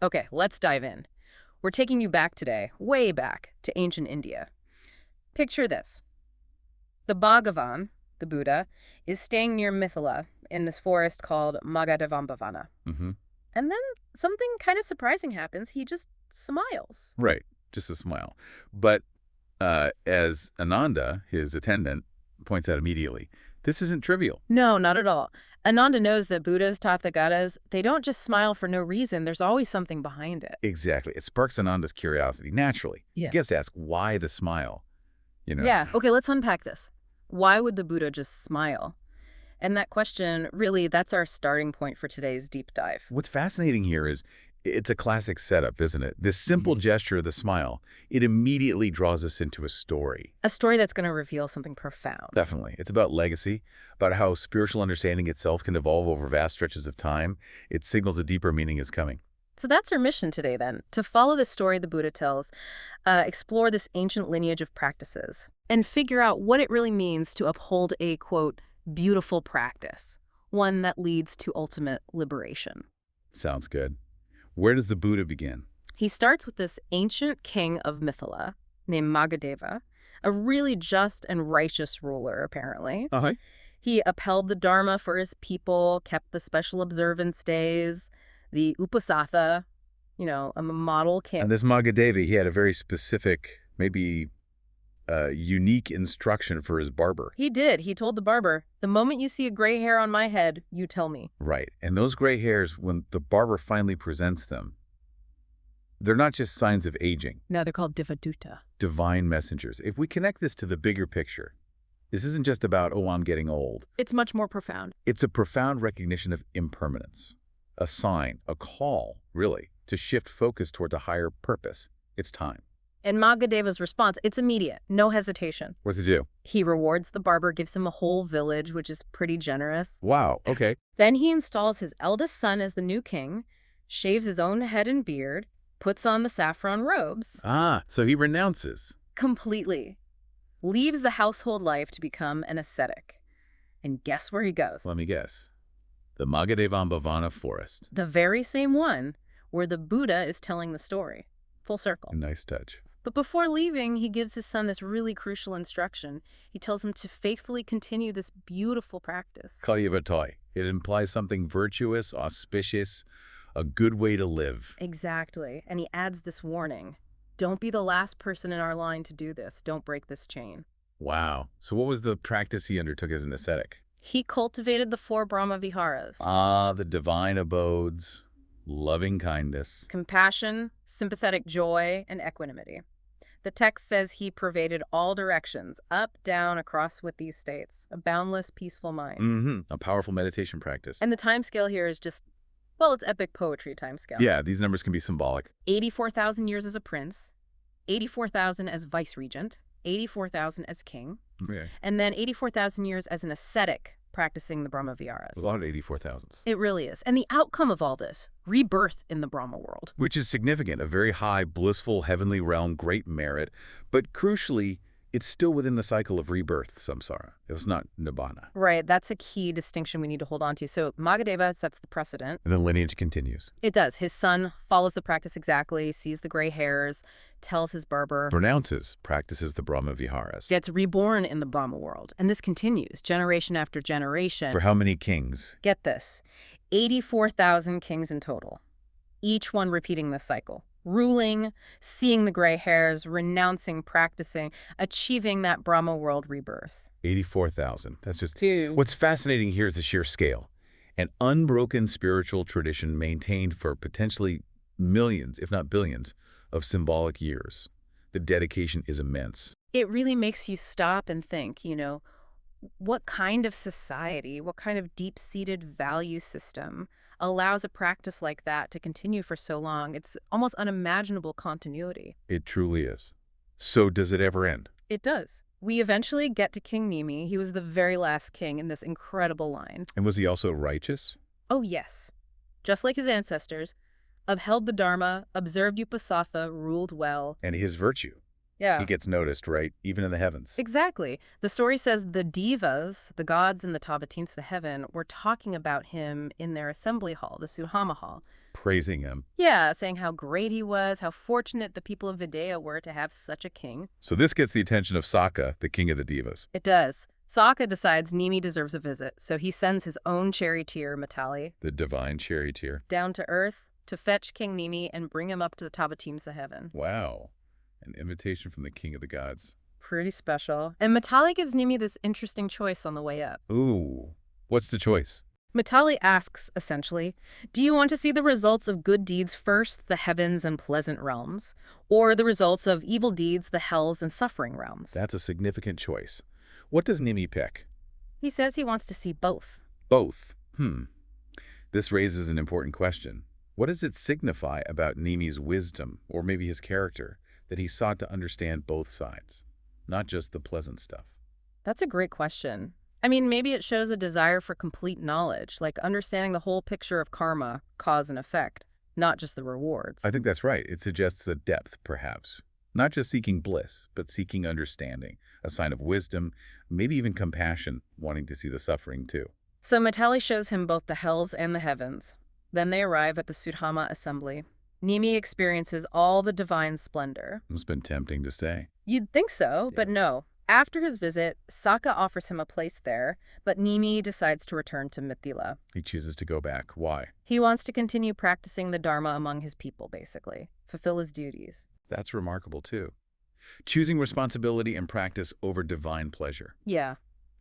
Okay, let's dive in. We're taking you back today, way back, to ancient India. Picture this. The Bhagavan, the Buddha, is staying near Mithila in this forest called Maghadevasuttaṃ. Mm-hmm. And then something kind of surprising happens. He just smiles. Right. Just a smile. But as Ananda, his attendant, points out immediately, this isn't trivial. No, not at all. Ananda knows that Buddhas, Tathagatas, they don't just smile for no reason. There's always something behind it. Exactly. It sparks Ananda's curiosity naturally. Yeah. He gets to ask why the smile, Yeah. Okay, let's unpack this. Why would the Buddha just smile? And that question, really, that's our starting point for today's deep dive. What's fascinating here is it's a classic setup, isn't it? This simple gesture of the smile, it immediately draws us into a story. A story that's going to reveal something profound. Definitely. It's about legacy, about how spiritual understanding itself can evolve over vast stretches of time. It signals a deeper meaning is coming. So that's our mission today, then, to follow the story the Buddha tells, explore this ancient lineage of practices, and figure out what it really means to uphold a, quote, beautiful practice, one that leads to ultimate liberation. Sounds good. Where does the Buddha begin? He starts with this ancient king of Mithila named Maghadeva, a really just and righteous ruler, apparently. Uh-huh. He upheld the Dharma for his people, kept the special observance days, the Uposatha, a model king. And this Maghadeva, he had a very specific, maybe unique instruction for his barber. He did. He told the barber, the moment you see a gray hair on my head, you tell me. Right. And those gray hairs, when the barber finally presents them, they're not just signs of aging. No, they're called Devaduta. Divine messengers. If we connect this to the bigger picture, this isn't just about, oh, I'm getting old. It's much more profound. It's a profound recognition of impermanence. A sign, a call, really, to shift focus towards a higher purpose. It's time. And Maghadeva's response, it's immediate, no hesitation. What's it do? He rewards the barber, gives him a whole village, which is pretty generous. Wow, okay. Then he installs his eldest son as the new king, shaves his own head and beard, puts on the saffron robes. Ah, so he renounces. Completely. Leaves the household life to become an ascetic. And guess where he goes? Let me guess. The Maghadevasuttaṃ forest. The very same one where the Buddha is telling the story. Full circle. Nice touch. But before leaving, he gives his son this really crucial instruction. He tells him to faithfully continue this beautiful practice. Cultivating. It implies something virtuous, auspicious, a good way to live. Exactly. And he adds this warning. Don't be the last person in our line to do this. Don't break this chain. Wow. So what was the practice he undertook as an ascetic? He cultivated the 4 Brahma Viharas. Ah, the divine abodes, loving kindness. Compassion, sympathetic joy, and equanimity. The text says he pervaded all directions, up, down, across with these states. A boundless, peaceful mind. Mm-hmm. A powerful meditation practice. And the timescale here is just, well, it's epic poetry timescale. Yeah, these numbers can be symbolic. 84,000 years as a prince, 84,000 as vice-regent, 84,000 as king, Yeah. and then 84,000 years as an ascetic practicing the Brahma Viharas. A lot of 84,000s. It really is. And the outcome of all this, rebirth in the Brahma world. Which is significant, a very high, blissful, heavenly realm, great merit. But crucially, it's still within the cycle of rebirth, samsara. It was not Nirvana. Right, that's a key distinction we need to hold on to. So Maghadeva sets the precedent. And the lineage continues. It does. His son follows the practice exactly, sees the gray hairs, tells his barber. Renounces, practices the Brahma Viharas. Gets reborn in the Brahma world. And this continues, generation after generation. For how many kings? Get this, 84,000 kings in total, each one repeating this cycle. Ruling, seeing the gray hairs, renouncing, practicing, achieving that Brahma world rebirth. 84,000. That's just... Dude. What's fascinating here is the sheer scale. An unbroken spiritual tradition maintained for potentially millions, if not billions, of symbolic years. The dedication is immense. It really makes you stop and think, what kind of society, what kind of deep-seated value system allows a practice like that to continue for so long? It's almost unimaginable continuity. It truly is. So does it ever end? It does. We eventually get to King Nimi. He was the very last king in this incredible line. And was he also righteous? Oh, yes. Just like his ancestors, upheld the Dharma, observed Uposatha, ruled well. And his virtue. Yeah. He gets noticed, right? Even in the heavens. Exactly. The story says the devas, the gods in the Tavatins, the heaven, were talking about him in their assembly hall, the Suhama hall. Praising him. Yeah, saying how great he was, how fortunate the people of Vidya were to have such a king. So this gets the attention of Saka, the king of the devas. It does. Sokka decides Nimi deserves a visit, so he sends his own charioteer, Matali, The divine charioteer. down to Earth to fetch King Nimi and bring him up to the Tabatimsa heaven. Wow. An invitation from the king of the gods. Pretty special. And Matali gives Nimi this interesting choice on the way up. Ooh. What's the choice? Matali asks, essentially, do you want to see the results of good deeds first, the heavens and pleasant realms, or the results of evil deeds, the hells and suffering realms? That's a significant choice. What does Nimi pick? He says he wants to see both. Both. This raises an important question. What does it signify about Nimi's wisdom, or maybe his character, that he sought to understand both sides, not just the pleasant stuff? That's a great question. I mean, maybe it shows a desire for complete knowledge, like understanding the whole picture of karma, cause and effect, not just the rewards. I think that's right. It suggests a depth, perhaps. Not just seeking bliss, but seeking understanding, a sign of wisdom, maybe even compassion, wanting to see the suffering too. So Matali shows him both the hells and the heavens. Then they arrive at the Sudhama assembly. Nimi experiences all the divine splendor. It's been tempting to stay. You'd think so, but no. After his visit, Sokka offers him a place there, but Nimi decides to return to Mithila. He chooses to go back. Why? He wants to continue practicing the Dharma among his people, basically. Fulfill his duties. That's remarkable too. Choosing responsibility and practice over divine pleasure. Yeah.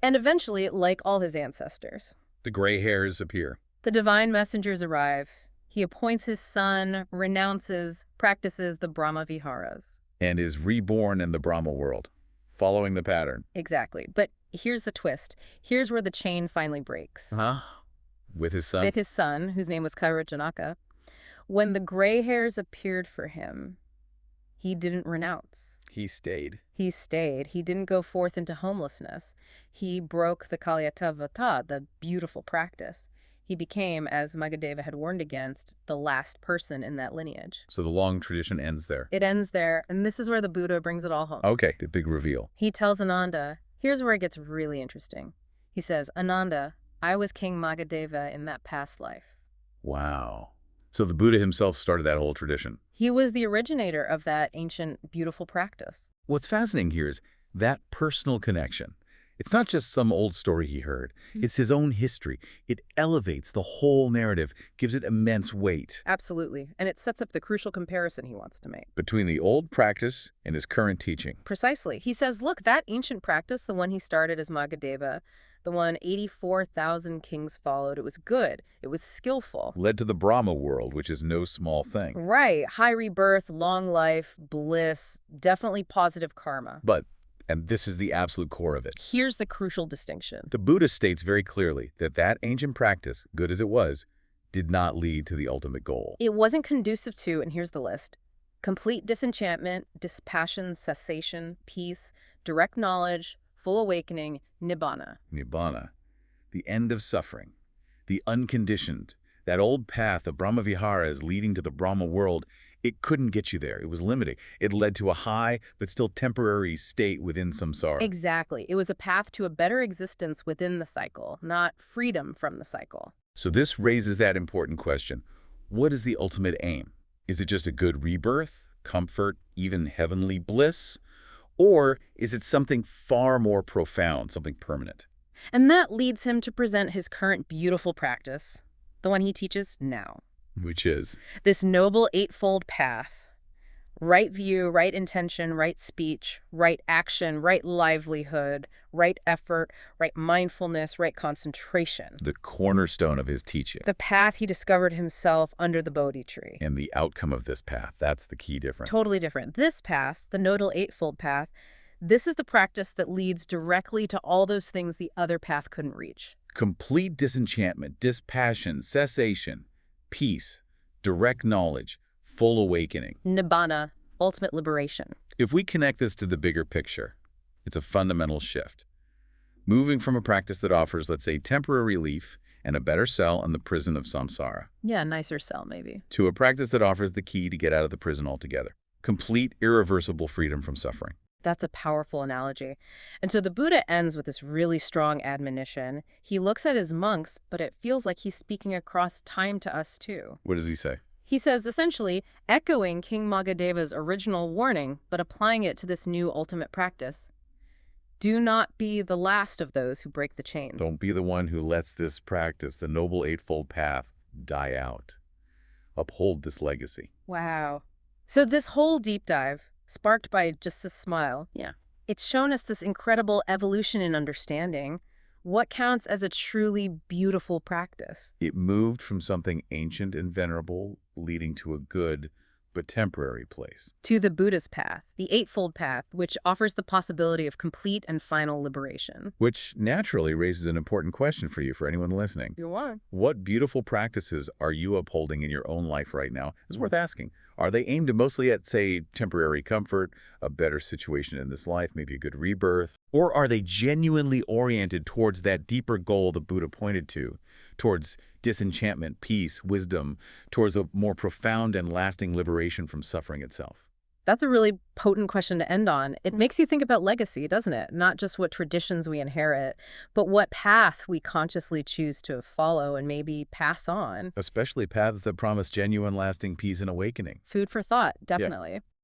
And eventually, like all his ancestors, The gray hairs appear. the divine messengers arrive. He appoints his son, renounces, practices the Brahma Viharas. And is reborn in the Brahma world, following the pattern. Exactly. But here's the twist. Here's where the chain finally breaks. Huh? With his son? With his son, whose name was Kairajanaka, when the gray hairs appeared for him, he didn't renounce. He stayed. He stayed. He didn't go forth into homelessness. He broke the Kalyatavata, the beautiful practice. He became, as Maghadeva had warned against, the last person in that lineage. So the long tradition ends there. It ends there, and this is where the Buddha brings it all home. Okay, the big reveal. He tells Ananda, here's where it gets really interesting. He says, Ananda, I was King Maghadeva in that past life. Wow. So the Buddha himself started that whole tradition. He was the originator of that ancient, beautiful practice. What's fascinating here is that personal connection. It's not just some old story he heard. It's his own history. It elevates the whole narrative, gives it immense weight. Absolutely. And it sets up the crucial comparison he wants to make. Between the old practice and his current teaching. Precisely. He says, look, that ancient practice, the one he started as Maghadeva, the one 84,000 kings followed, it was good. It was skillful. Led to the Brahma world, which is no small thing. Right. High rebirth, long life, bliss, definitely positive karma. But, and this is the absolute core of it, Here's the crucial distinction. the Buddha states very clearly that that ancient practice, good as it was, did not lead to the ultimate goal. It wasn't conducive to, and here's the list, complete disenchantment, dispassion, cessation, peace, direct knowledge, full awakening, nibbana. Nibbana, the end of suffering, the unconditioned, that old path of Brahmaviharas leading to the Brahma world, it couldn't get you there. It was limiting. It led to a high but still temporary state within samsara. Exactly. It was a path to a better existence within the cycle, not freedom from the cycle. So this raises that important question. What is the ultimate aim? Is it just a good rebirth, comfort, even heavenly bliss? Or is it something far more profound, something permanent? And that leads him to present his current beautiful practice, the one he teaches now. Which is? This noble eightfold path. Right view, right intention, right speech, right action, right livelihood, right effort, right mindfulness, right concentration. The cornerstone of his teaching. The path he discovered himself under the Bodhi tree. And the outcome of this path, that's the key difference. Totally different. This path, the Nodal Eightfold Path, this is the practice that leads directly to all those things the other path couldn't reach. Complete disenchantment, dispassion, cessation, peace, direct knowledge, full awakening. Nibbana, ultimate liberation. If we connect this to the bigger picture, it's a fundamental shift. Moving from a practice that offers, let's say, temporary relief and a better cell in the prison of samsara, Yeah, nicer cell, maybe. to a practice that offers the key to get out of the prison altogether. Complete, irreversible freedom from suffering. That's a powerful analogy. And so the Buddha ends with this really strong admonition. He looks at his monks, but it feels like he's speaking across time to us too. What does he say? He says, essentially, echoing King Magadeva's original warning, but applying it to this new ultimate practice. Do not be the last of those who break the chain. Don't be the one who lets this practice, the Noble Eightfold Path, die out. Uphold this legacy. Wow. So this whole deep dive, sparked by just a smile, Yeah. it's shown us this incredible evolution in understanding what counts as a truly beautiful practice. It moved from something ancient and venerable, leading to a good but temporary place. To the Buddhist path, the Eightfold Path, which offers the possibility of complete and final liberation. Which naturally raises an important question for you, for anyone listening. You are. What beautiful practices are you upholding in your own life right now? It's worth asking. Are they aimed mostly at, say, temporary comfort, a better situation in this life, maybe a good rebirth? Or are they genuinely oriented towards that deeper goal the Buddha pointed to, towards disenchantment, peace, wisdom, towards a more profound and lasting liberation from suffering itself? That's a really potent question to end on. It makes you think about legacy, doesn't it? Not just what traditions we inherit, but what path we consciously choose to follow and maybe pass on. Especially paths that promise genuine, lasting peace and awakening. Food for thought, definitely.